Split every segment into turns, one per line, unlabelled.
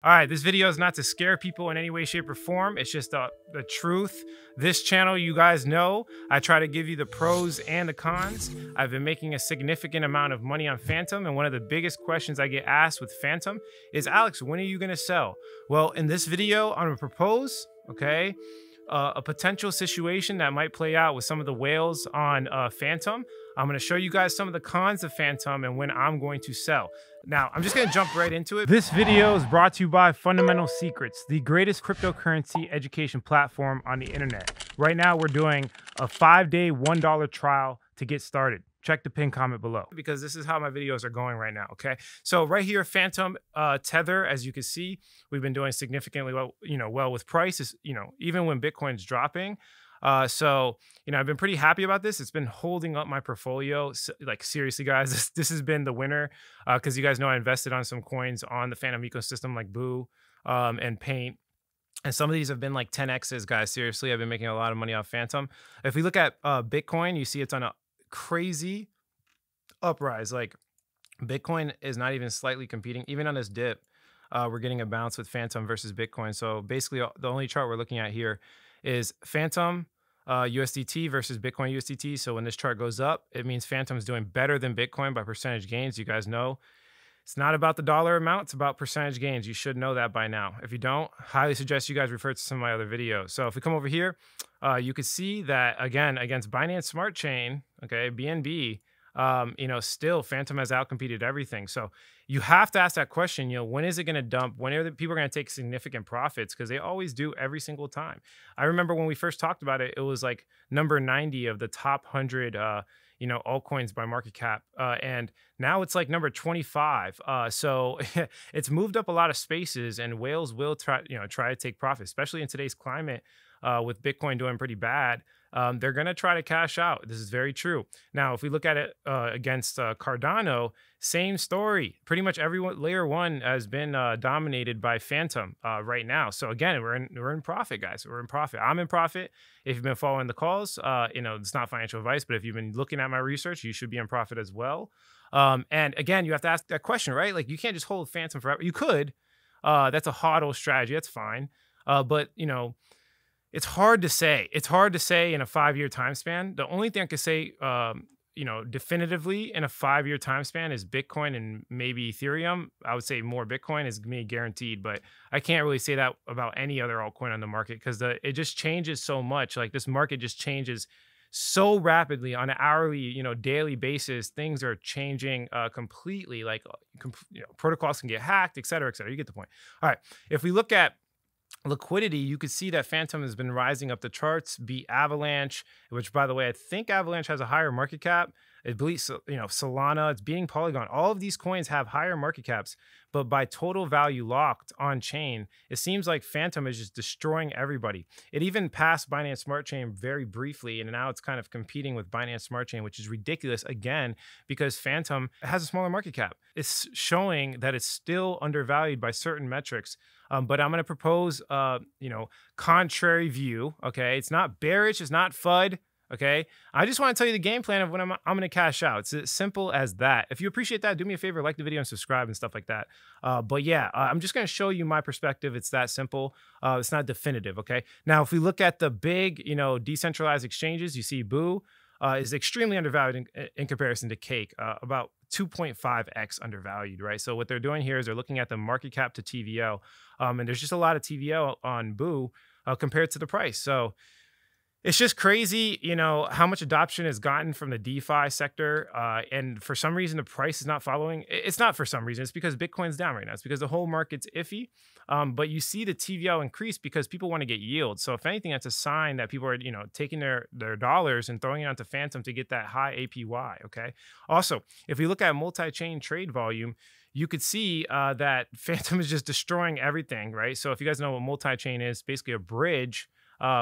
All right, this video is not to scare people in any way, shape, or form. It's just the truth. This channel, you guys know, I try to give you the pros and the cons. I've been making a significant amount of money on Fantom, and one of the biggest questions I get asked with Fantom is, Alex, when are you gonna sell? Well, in this video, I'm gonna propose, okay, a potential situation that might play out with some of the whales on Fantom. I'm going to show you guys some of the cons of Fantom and when I'm going to sell. Now, I'm just going to jump right into it. This video is brought to you by Fundamental Secrets, the greatest cryptocurrency education platform on the internet. Right now, we're doing a 5-day, $1 trial to get started. Check the pinned comment below because this is how my videos are going right now, okay? So right here, Fantom Tether, as you can see, we've been doing significantly well, well with prices, even when Bitcoin's dropping. So, I've been pretty happy about this. It's been holding up my portfolio. Like, seriously, guys, this has been the winner because you guys know I invested on some coins on the Fantom ecosystem like Boo and Paint. And some of these have been like 10x's, guys. Seriously, I've been making a lot of money off Fantom. If we look at Bitcoin, you see it's on a crazy uprise. Like, Bitcoin is not even slightly competing. Even on this dip, we're getting a bounce with Fantom versus Bitcoin. So basically, the only chart we're looking at here is Fantom USDT versus Bitcoin USDT. So when this chart goes up, it means Fantom is doing better than Bitcoin by percentage gains. You guys know it's not about the dollar amount, it's about percentage gains. You should know that by now. If you don't, highly suggest you guys refer to some of my other videos. So if we come over here, you can see that again against Binance Smart Chain, okay, BNB, still Fantom has outcompeted everything. So you have to ask that question, when is it going to dump? When are the people going to take significant profits? Because they always do every single time. I remember when we first talked about it, it was like number 90 of the top 100, altcoins by market cap. And now it's like number 25. So it's moved up a lot of spaces, and whales will try to take profit, especially in today's climate with Bitcoin doing pretty bad. They're going to try to cash out. This is very true. Now, if we look at it against Cardano, same story. Pretty much everyone, layer one has been dominated by Fantom right now. So again, we're in profit, guys. We're in profit. I'm in profit. If you've been following the calls, it's not financial advice, but if you've been looking at my research, you should be in profit as well. And again, you have to ask that question, right? Like, you can't just hold Fantom forever. You could. That's a hodl strategy. That's fine. But it's hard to say. It's hard to say in a 5-year time span. The only thing I could say, definitively in a 5-year time span is Bitcoin and maybe Ethereum. I would say more Bitcoin is me guaranteed, but I can't really say that about any other altcoin on the market because it just changes so much. Like, this market just changes so rapidly on an hourly, daily basis. Things are changing completely. Like, protocols can get hacked, et cetera, et cetera. You get the point. All right. If we look at Liquidity, you could see that Fantom has been rising up the charts, beat Avalanche, which, by the way, I think Avalanche has a higher market cap. I believe, Solana, it's beating Polygon. All of these coins have higher market caps, but by total value locked on chain, it seems like Fantom is just destroying everybody. It even passed Binance Smart Chain very briefly, and now it's kind of competing with Binance Smart Chain, which is ridiculous, again, because Fantom has a smaller market cap. It's showing that it's still undervalued by certain metrics. But I'm going to propose, contrary view. Okay, it's not bearish, it's not FUD. Okay, I just want to tell you the game plan of when I'm going to cash out. It's as simple as that. If you appreciate that, do me a favor, like the video and subscribe and stuff like that. But yeah, I'm just going to show you my perspective. It's that simple. It's not definitive. Okay. Now, if we look at the big, decentralized exchanges, you see Boo is extremely undervalued in comparison to Cake, about 2.5x undervalued, right? So what they're doing here is they're looking at the market cap to TVL, and there's just a lot of TVL on Boo compared to the price. So it's just crazy, how much adoption has gotten from the DeFi sector. And for some reason, the price is not following. It's not for some reason. It's because Bitcoin's down right now. It's because the whole market's iffy. But you see the TVL increase because people want to get yield. So if anything, that's a sign that people are, taking their dollars and throwing it onto Fantom to get that high APY, okay? Also, if we look at multi-chain trade volume, you could see that Fantom is just destroying everything, right? So if you guys know what multi-chain is, basically a bridge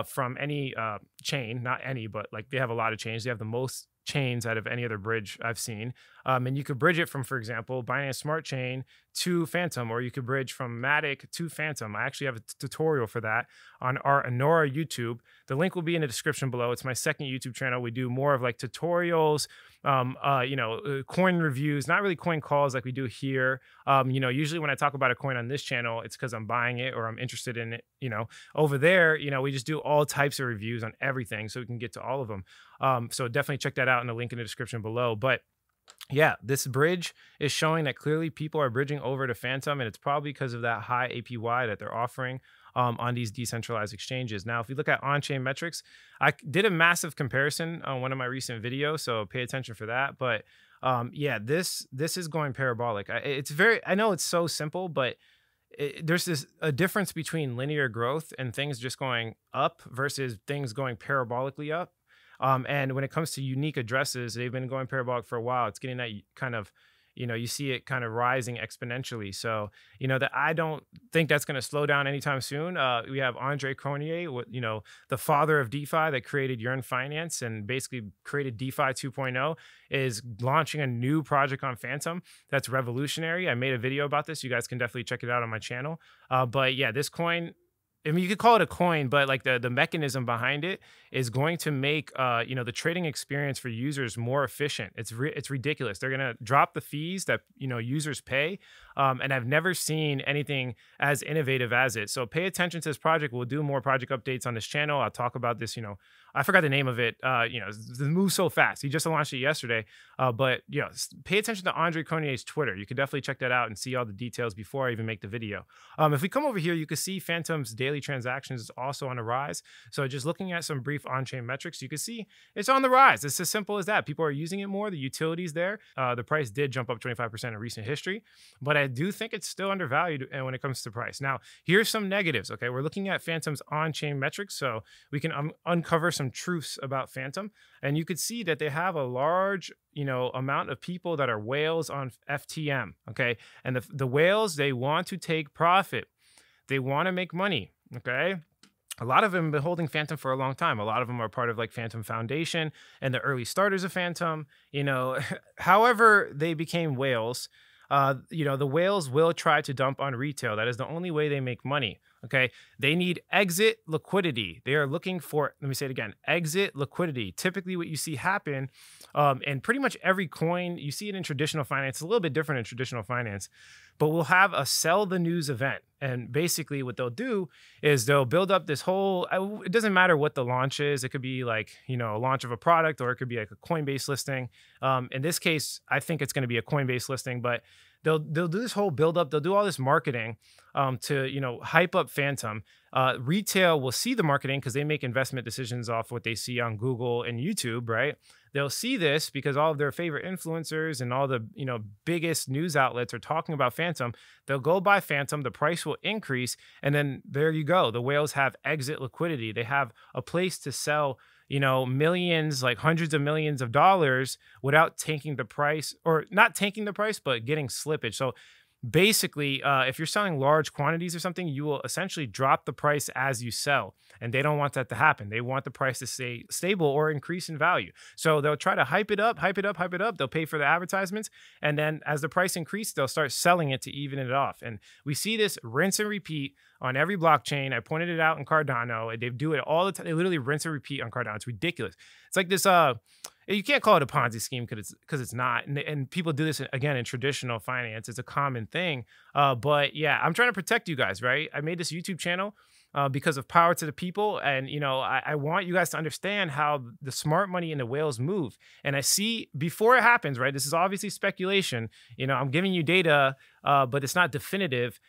from any chain, not any, but like they have a lot of chains. They have the most chains out of any other bridge I've seen. And you could bridge it from, for example, Binance Smart Chain to Fantom, or you could bridge from Matic to Fantom. I actually have a tutorial for that on our Anora YouTube. The link will be in the description below. It's my second YouTube channel. We do more of like tutorials, coin reviews, not really coin calls like we do here. Usually when I talk about a coin on this channel, it's because I'm buying it or I'm interested in it. Over there, we just do all types of reviews on everything so we can get to all of them. So definitely check that out in the link in the description below. But yeah, this bridge is showing that clearly people are bridging over to Fantom, and it's probably because of that high APY that they're offering on these decentralized exchanges. Now, if you look at on-chain metrics, I did a massive comparison on one of my recent videos, so pay attention for that. But yeah, this is going parabolic. I know it's so simple, but there's a difference between linear growth and things just going up versus things going parabolically up. And when it comes to unique addresses, they've been going parabolic for a while. It's getting that kind of, you see it kind of rising exponentially. So, that I don't think that's going to slow down anytime soon. We have Andre Cronje, the father of DeFi that created Yearn Finance and basically created DeFi 2.0, is launching a new project on Fantom that's revolutionary. I made a video about this. You guys can definitely check it out on my channel. But yeah, this coin, I mean, you could call it a coin, but like the mechanism behind it is going to make the trading experience for users more efficient. It's ridiculous. They're gonna drop the fees that users pay, and I've never seen anything as innovative as it. So pay attention to this project. We'll do more project updates on this channel. I'll talk about this. I forgot the name of it. It moves so fast. He just launched it yesterday. But pay attention to Andre Cronje's Twitter. You can definitely check that out and see all the details before I even make the video. If we come over here, you can see Fantom's daily transactions is also on the rise. So just looking at some brief on-chain metrics, you can see it's on the rise. It's as simple as that. People are using it more. The utility's there. The price did jump up 25% in recent history, but I do think it's still undervalued when it comes to price. Now, here's some negatives. Okay, we're looking at Fantom's on-chain metrics, so we can uncover some truths about Fantom, and you could see that they have a large amount of people that are whales on FTM. Okay, and the whales, they want to take profit. They want to make money. Okay, a lot of them have been holding Fantom for a long time. A lot of them are part of like Fantom Foundation and the early starters of Fantom. However they became whales. The whales will try to dump on retail. That is the only way they make money. Okay. They need exit liquidity. They are looking for, let me say it again, exit liquidity. Typically what you see happen, and pretty much every coin, you see it in traditional finance. It's a little bit different in traditional finance, but we'll have a sell the news event. And basically what they'll do is they'll build up this whole, it doesn't matter what the launch is. It could be like, a launch of a product, or it could be like a Coinbase listing. In this case, I think it's going to be a Coinbase listing, but they'll do this whole build up. They'll do all this marketing to, hype up Fantom. Retail will see the marketing because they make investment decisions off what they see on Google and YouTube, right? They'll see this because all of their favorite influencers and all the, biggest news outlets are talking about Fantom. They'll go buy Fantom, the price will increase, and then there you go. The whales have exit liquidity. They have a place to sell, millions, like hundreds of millions of dollars without tanking the price, or not tanking the price, but getting slippage. So basically, if you're selling large quantities or something, you will essentially drop the price as you sell. And they don't want that to happen. They want the price to stay stable or increase in value. So they'll try to hype it up, hype it up, hype it up. They'll pay for the advertisements. And then as the price increases, they'll start selling it to even it off. And we see this rinse and repeat on every blockchain. I pointed it out in Cardano. They do it all the time. They literally rinse and repeat on Cardano. It's ridiculous. It's like this, you can't call it a Ponzi scheme because it's not. And people do this, again, in traditional finance. It's a common thing. But yeah, I'm trying to protect you guys, right? I made this YouTube channel because of power to the people. And, I want you guys to understand how the smart money and the whales move. And I see before it happens, right? This is obviously speculation. I'm giving you data, but it's not definitive,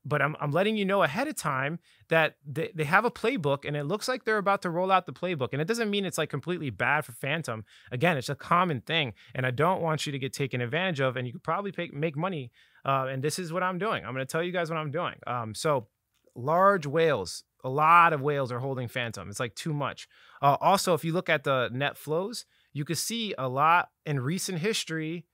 but I'm letting you know ahead of time that they have a playbook, and it looks like they're about to roll out the playbook. And it doesn't mean it's like completely bad for Fantom. Again, it's a common thing, and I don't want you to get taken advantage of, and you could probably make money. And this is what I'm doing. I'm going to tell you guys what I'm doing. So large whales, a lot of whales are holding Fantom. It's like too much. Also, if you look at the net flows, you can see a lot in recent history.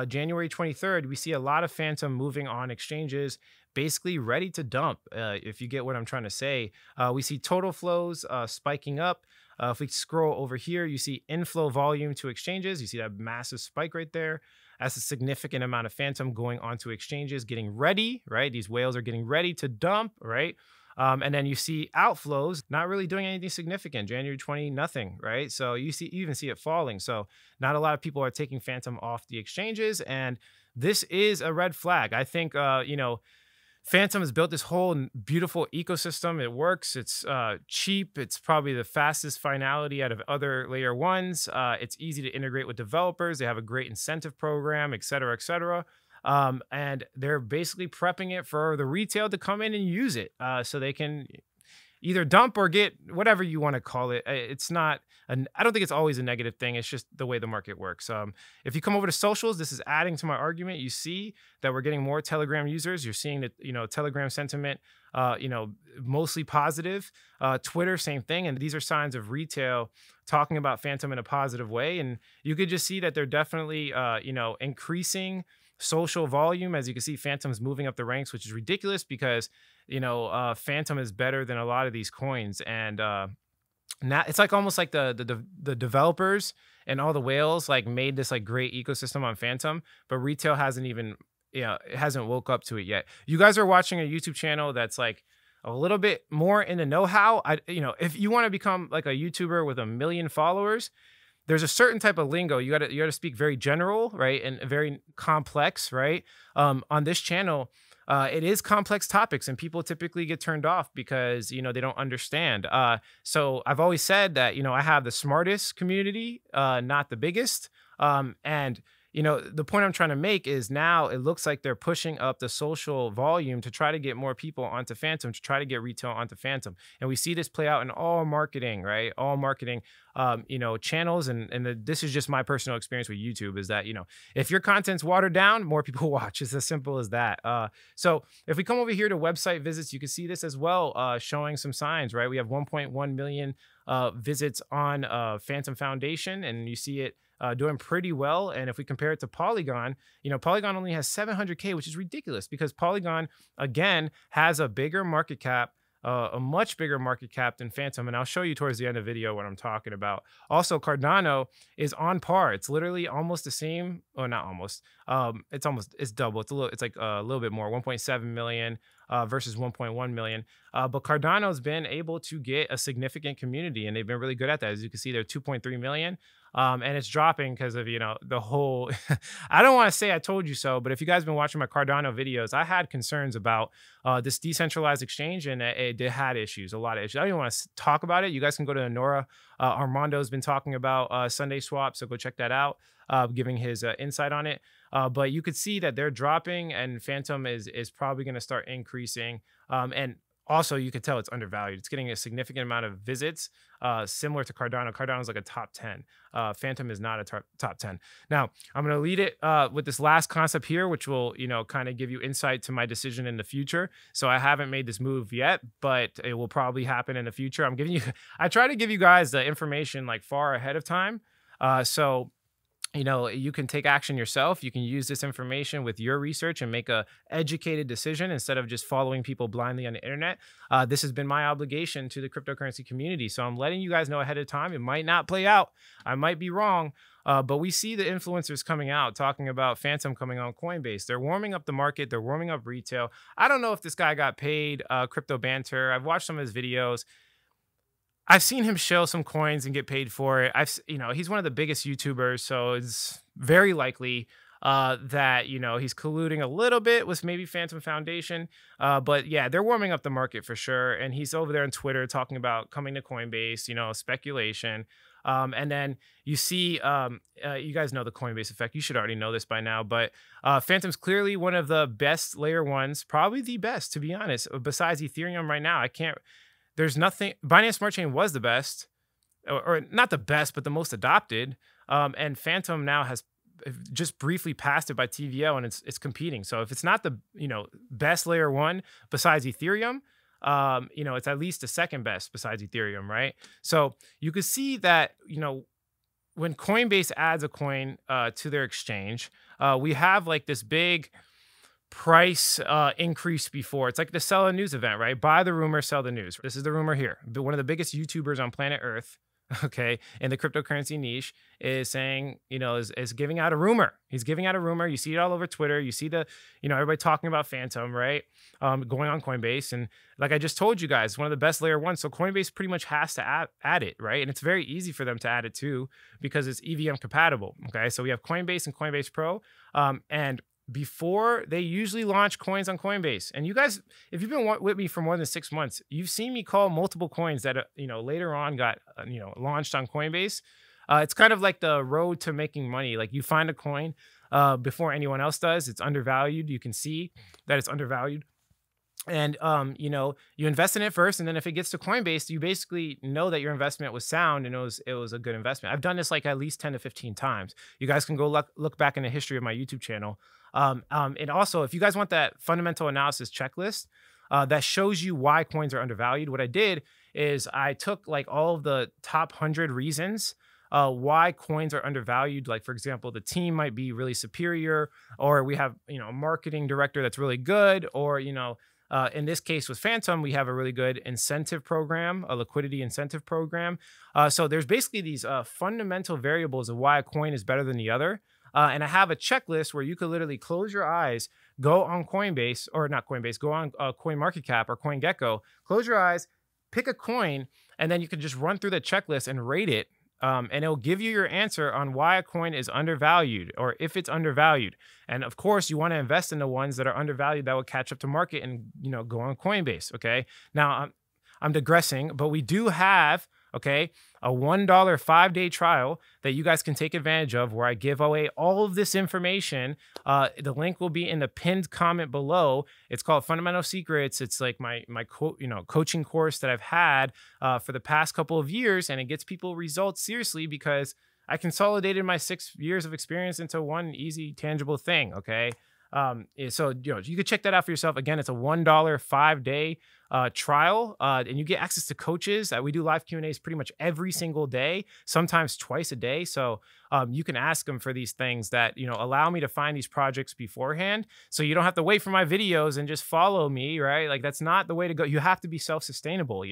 January 23rd, we see a lot of Fantom moving on exchanges, basically ready to dump, if you get what I'm trying to say. We see total flows spiking up. If we scroll over here, you see inflow volume to exchanges. You see that massive spike right there. That's a significant amount of Fantom going onto exchanges, getting ready, right? These whales are getting ready to dump, right? And then you see outflows not really doing anything significant. January 20, nothing, right? So you even see it falling. So not a lot of people are taking Fantom off the exchanges, and this is a red flag. I think Fantom has built this whole beautiful ecosystem. It works. It's cheap. It's probably the fastest finality out of other layer ones. It's easy to integrate with developers. They have a great incentive program, et cetera, et cetera. And they're basically prepping it for the retail to come in and use it, so they can either dump or get whatever you want to call it. It's not, I don't think it's always a negative thing. It's just the way the market works. If you come over to socials, this is adding to my argument. You see that we're getting more Telegram users. You're seeing that, Telegram sentiment, mostly positive. Twitter, same thing. And these are signs of retail talking about Fantom in a positive way. And you could just see that they're definitely, increasing social volume. As you can see, Fantom's moving up the ranks, which is ridiculous because, Fantom is better than a lot of these coins. And now it's like almost like the developers and all the whales like made this like great ecosystem on Fantom, but retail hasn't even, it hasn't woke up to it yet. You guys are watching a YouTube channel that's like a little bit more in the know-how. If you want to become like a YouTuber with 1 million followers, there's a certain type of lingo. You gotta speak very general, right? And very complex, right? On this channel, it is complex topics, and people typically get turned off because, they don't understand. So I've always said that, I have the smartest community, not the biggest. And the point I'm trying to make is now it looks like they're pushing up the social volume to try to get more people onto Fantom, to try to get retail onto Fantom. And we see this play out in all marketing, right? All marketing, channels. And this is just my personal experience with YouTube is that, if your content's watered down, more people watch. It's as simple as that. So if we come over here to website visits, you can see this as well, showing some signs, right? We have 1.1 million visits on Fantom Foundation, and you see it doing pretty well. And if we compare it to Polygon, Polygon only has 700K, which is ridiculous because Polygon, again, has a bigger market cap, a much bigger market cap than Fantom. And I'll show you towards the end of the video what I'm talking about. Also, Cardano is on par. It's literally almost the same. Oh, not almost. It's double. It's like a little bit more, 1.7 million versus 1.1 million. But Cardano's been able to get a significant community, and they've been really good at that. As you can see, they're 2.3 million. And it's dropping because of, the whole, I don't want to say I told you so, but if you guys have been watching my Cardano videos, I had concerns about this decentralized exchange, and it had issues, a lot of issues. I don't even want to talk about it. You guys can go to Nora. Armando's been talking about Sunday Swap, so go check that out, giving his insight on it. But you could see that they're dropping, and Fantom is probably going to start increasing. And also, you could tell it's undervalued. It's getting a significant amount of visits, similar to Cardano. Cardano is like a top 10. Fantom is not a top 10. Now, I'm going to lead it with this last concept here, which will, kind of give you insight to my decision in the future. So I haven't made this move yet, but it will probably happen in the future. I try to give you guys the information like far ahead of time. So you can take action yourself. You can use this information with your research and make a educated decision instead of just following people blindly on the internet. This has been my obligation to the cryptocurrency community. So I'm letting you guys know ahead of time. It might not play out. I might be wrong. But we see the influencers coming out talking about Fantom coming on Coinbase. They're warming up the market. They're warming up retail. I don't know if this guy got paid, Crypto Banter. I've watched some of his videos. I've seen him show some coins and get paid for it. He's one of the biggest YouTubers, so it's very likely that, he's colluding a little bit with maybe Fantom Foundation. But yeah, they're warming up the market for sure. And he's over there on Twitter talking about coming to Coinbase, speculation. And then you see, you guys know the Coinbase effect. You should already know this by now, but Fantom's clearly one of the best layer ones, probably the best, to be honest, besides Ethereum right now. There's nothing. Binance Smart Chain was the best, or not the best, but the most adopted. And Fantom now has just briefly passed it by TVL, and it's competing. So if it's not the best layer one besides Ethereum, it's at least the second best besides Ethereum, right? So you could see that when Coinbase adds a coin to their exchange, we have like this big price increase before. It's like the sell a news event, right? Buy the rumor, sell the news. This is the rumor here. One of the biggest YouTubers on planet Earth, okay, in the cryptocurrency niche is saying, is giving out a rumor. He's giving out a rumor. You see it all over Twitter. You see everybody talking about Fantom, right? Going on Coinbase. And like I just told you guys, one of the best layer ones. So Coinbase pretty much has to add it, right? And it's very easy for them to add it too, because it's EVM compatible. Okay. So we have Coinbase and Coinbase Pro. And before they usually launch coins on Coinbase. And you guys, if you've been with me for more than 6 months, you've seen me call multiple coins that, later on got, launched on Coinbase. It's kind of like the road to making money. Like you find a coin before anyone else does. It's undervalued. You can see that it's undervalued. And, you invest in it first. And then if it gets to Coinbase, you basically know that your investment was sound and it was a good investment. I've done this like at least 10 to 15 times. You guys can go look back in the history of my YouTube channel. And also, if you guys want that fundamental analysis checklist that shows you why coins are undervalued, what I did is I took like all of the top 100 reasons why coins are undervalued. Like, for example, the team might be really superior, or we have, a marketing director that's really good, or, in this case with Fantom, we have a really good incentive program, a liquidity incentive program. So there's basically these fundamental variables of why a coin is better than the other. And I have a checklist where you could literally close your eyes, go on Coinbase, or not Coinbase, go on CoinMarketCap or CoinGecko, close your eyes, pick a coin, and then you can just run through the checklist and rate it. And it'll give you your answer on why a coin is undervalued, or if it's undervalued. And of course, you want to invest in the ones that are undervalued that will catch up to market and, go on Coinbase. Okay. Now I'm digressing, but we do have, okay, a $1 5-day trial that you guys can take advantage of, where I give away all of this information. The link will be in the pinned comment below. It's called Fundamental Secrets. It's like my coaching course that I've had for the past couple of years, and it gets people results seriously because I consolidated my 6 years of experience into one easy, tangible thing. Okay. So, you can check that out for yourself. Again, it's a $1 5-day trial, and you get access to coaches. We do live Q&As pretty much every single day, sometimes twice a day. So you can ask them for these things that, allow me to find these projects beforehand. So you don't have to wait for my videos and just follow me, right? Like, that's not the way to go. You have to be self-sustainable.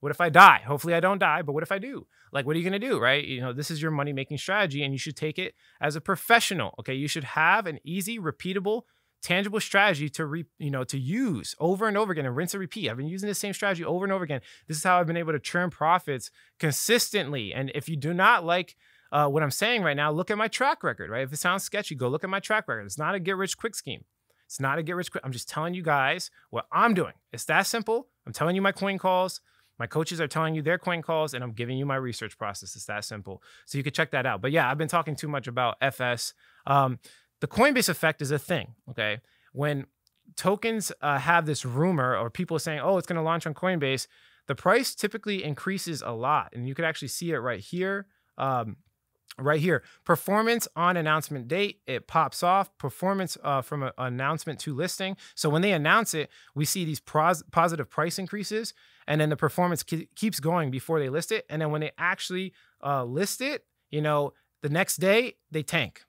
What if I die? Hopefully I don't die, but what if I do? Like, what are you going to do, right? This is your money-making strategy, and you should take it as a professional. Okay. You should have an easy, repeatable, tangible strategy to use over and over again, and rinse and repeat. I've been using the same strategy over and over again. This is how I've been able to churn profits consistently. And if you do not like what I'm saying right now, look at my track record, right? If it sounds sketchy, go look at my track record. It's not a get rich quick scheme. It's not a get rich quick. I'm just telling you guys what I'm doing. It's that simple. I'm telling you my coin calls. My coaches are telling you their coin calls, and I'm giving you my research process. It's that simple. So you can check that out. But yeah, I've been talking too much about FS. The Coinbase effect is a thing, okay? When tokens have this rumor, or people saying, oh, it's going to launch on Coinbase, the price typically increases a lot. And you can actually see it right here. Right here, performance on announcement date, it pops off. Performance from an announcement to listing. So when they announce it, we see these positive price increases, and then the performance keeps going before they list it. And then when they actually list it, the next day they tank.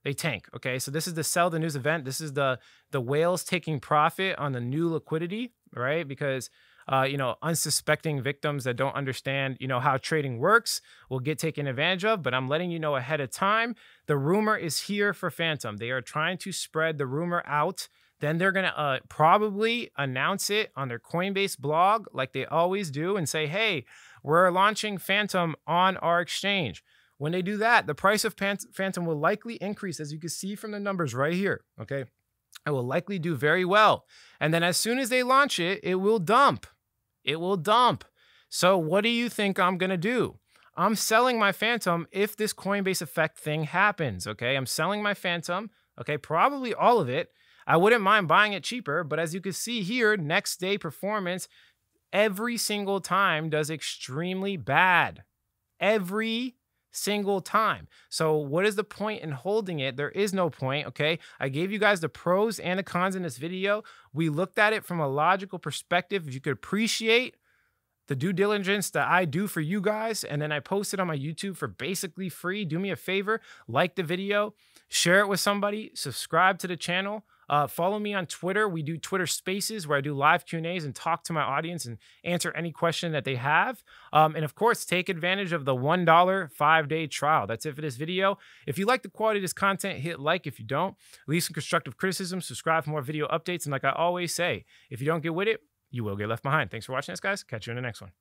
They tank. Okay, so this is the sell the news event. This is the whales taking profit on the new liquidity, right? Because unsuspecting victims that don't understand, how trading works will get taken advantage of. But I'm letting you know ahead of time, the rumor is here for Fantom. They are trying to spread the rumor out. Then they're going to probably announce it on their Coinbase blog, like they always do, and say, hey, we're launching Fantom on our exchange. When they do that, the price of Fantom will likely increase, as you can see from the numbers right here, okay? It will likely do very well. And then as soon as they launch it, it will dump. It will dump. So what do you think I'm going to do? I'm selling my Fantom if this Coinbase effect thing happens, okay? I'm selling my Fantom, okay? Probably all of it. I wouldn't mind buying it cheaper, but as you can see here, next day performance every single time does extremely bad. Every single time. So what is the point in holding it? There is no point, okay? I gave you guys the pros and the cons in this video. We looked at it from a logical perspective. If you could appreciate the due diligence that I do for you guys, and then I post it on my YouTube for basically free, do me a favor, like the video, share it with somebody, subscribe to the channel. Follow me on Twitter. We do Twitter Spaces where I do live Q&As and talk to my audience and answer any question that they have. And of course, take advantage of the $1 5-day trial. That's it for this video. If you like the quality of this content, hit like. If you don't, leave some constructive criticism, subscribe for more video updates. And like I always say, if you don't get with it, you will get left behind. Thanks for watching this, guys. Catch you in the next one.